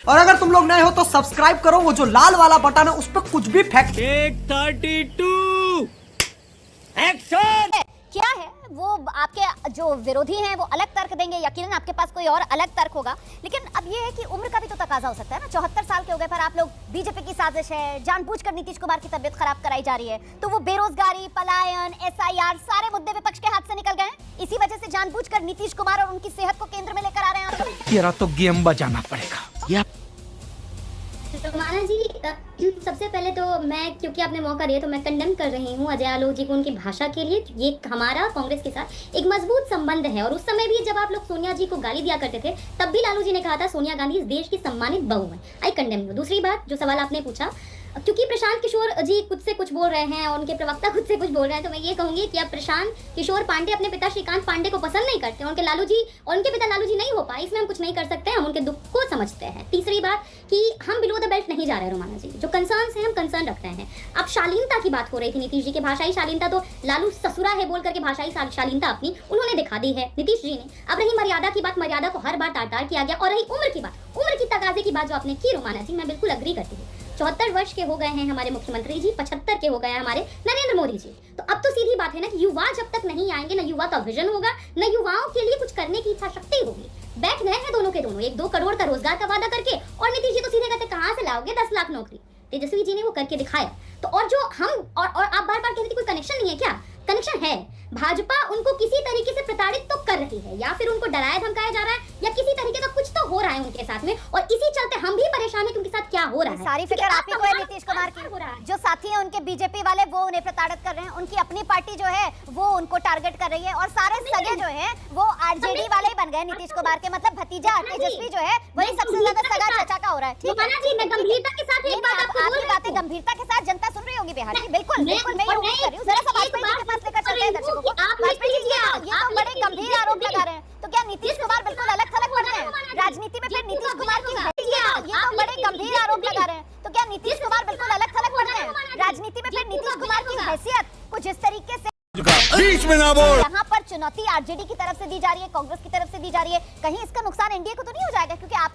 और अगर तुम लोग नए हो तो सब्सक्राइब करो, वो जो लाल वाला बटन है उस पर कुछ भी फेंक। 132 एक्शन। क्या है वो आपके जो विरोधी हैं वो अलग तर्क देंगे, यकीनन आपके पास कोई और अलग तर्क होगा, लेकिन अब ये है कि उम्र का भी तो तकाजा हो सकता है ना। 74 साल के हो गए पर आप लोग बीजेपी की साजिश है, जानबूझकर नीतीश कुमार की तबीयत खराब कराई जा रही है, तो वो बेरोजगारी, पलायन, SIR सारे मुद्दे विपक्ष के हाथ से निकल गए हैं। इसी वजह से जानबूझकर नीतीश कुमार और उनकी सेहत को केंद्र में लेकर आ रहे हैं आप। तेरा तो गेम बजाना पड़ेगा। माना जी, सबसे पहले तो मैं, क्योंकि आपने मौका दिया तो मैं कंडेम कर रही हूँ अजय आलोक जी को उनकी भाषा के लिए। ये हमारा कांग्रेस के साथ एक मजबूत संबंध है, और उस समय भी जब आप लोग सोनिया जी को गाली दिया करते थे तब भी लालू जी ने कहा था सोनिया गांधी इस देश की सम्मानित बहू है। आई कंडेम। दूसरी बात, जो सवाल आपने पूछा, क्योंकि प्रशांत किशोर जी खुद से कुछ बोल रहे हैं और उनके प्रवक्ता खुद से कुछ बोल रहे हैं, तो मैं ये कहूंगी कि अब प्रशांत किशोर पांडे अपने पिता श्रीकांत पांडे को पसंद नहीं करते, उनके लालू जी और उनके पिता लालू जी नहीं हो पाए, इसमें हम कुछ नहीं कर सकते, हम उनके दुख को समझते हैं। तीसरी बात कि हम बिलो द बेल्ट नहीं जा रहे रोमाना जी, जो कंसर्न्स हैं हम कंसर्न रखते हैं। अब शालीनता की बात हो रही थी, नीतीश जी की भाषाई शालीनता, तो लालू ससुरा है बोल करके भाषाई शालीनता अपनी उन्होंने दिखा दी है नीतीश जी ने। अब रही मर्यादा की बात, मर्यादा को हर बार टार किया गया, और रही उम्र की बात, उम्र की तकाजे की बात जो आपने की रोमाना जी, मैं बिल्कुल अग्री करती हूँ। 74 वर्ष के हो गए हैं हमारे मुख्यमंत्री जी, 75 के हो गए हैं हमारे नरेंद्र मोदी जी, तो अब तो सीधी बात है ना कि युवा जब तक नहीं आएंगे, ना युवा का विजन होगा, ना युवाओं के लिए कुछ करने की इच्छा शक्ति होगी। बैठ गए हैं दोनों के दोनों 1-2 करोड़ का रोजगार का वादा करके, और नीतीश जी तो सीधे कहते कहां से लाओगे 10 लाख नौकरी। तेजस्वी जी ने वो करके दिखाया। तो और जो हम और आप बार बार कहते थे कोई कनेक्शन नहीं है, क्या कनेक्शन है? भाजपा उनको किसी तरीके से प्रताड़ित तो कर रही है, या फिर उनको डराया धमकाया जा रहा है, या किसी तरीके का कुछ तो हो रहा है उनके साथ में, और इसी चलते हम भी परेशान हैं कि उनके साथ क्या हो रहा है। सारी फिक्र आप ही को है नीतीश कुमार की। जो साथी हैं उनके बीजेपी वाले, वो उन्हें प्रताड़ित कर रहे हैं, उनकी अपनी पार्टी जो है वो उनको टारगेट कर रही है, और सारे सगे जो है वो RJD वाले ही बन गए नीतीश कुमार के, मतलब भतीजा तेजस्वी जो है वही सबसे ज्यादा सगा चाचा का हो रहा है। ठीक है जी, मैं गंभीरता के साथ एक बात आपको बोल, बातें गंभीरता के साथ जनता सुन रही होगी बिहार की। बिल्कुल बिल्कुल मैं ये उम्मीद कर रही हूं। जरा सा वाजपेयी जी के पास लेकर चलते हैं दर्शकों को। वाजपेयी जी ये तो बड़े गंभीर आरोप लगा रहे हैं, तो क्या नीतीश कुमार बिल्कुल अलग थलग पड़ते हैं राजनीति में? फिर नीतीश कुमार की ये तो बड़े गंभीर आरोप लगा रहे हैं, तो क्या नीतीश कुमार बिल्कुल अलग थलग पड़ते हैं राजनीति में? फिर नीतीश कुमार की हैसियत कुछ इस तरीके से बीच में ना बोल। यहाँ पर चुनौती RJD की तरफ से दी जा रही है, कांग्रेस की तरफ से दी जा रही है, कहीं इसका नुकसान NDA को तो नहीं हो जाएगा? क्योंकि आप लोग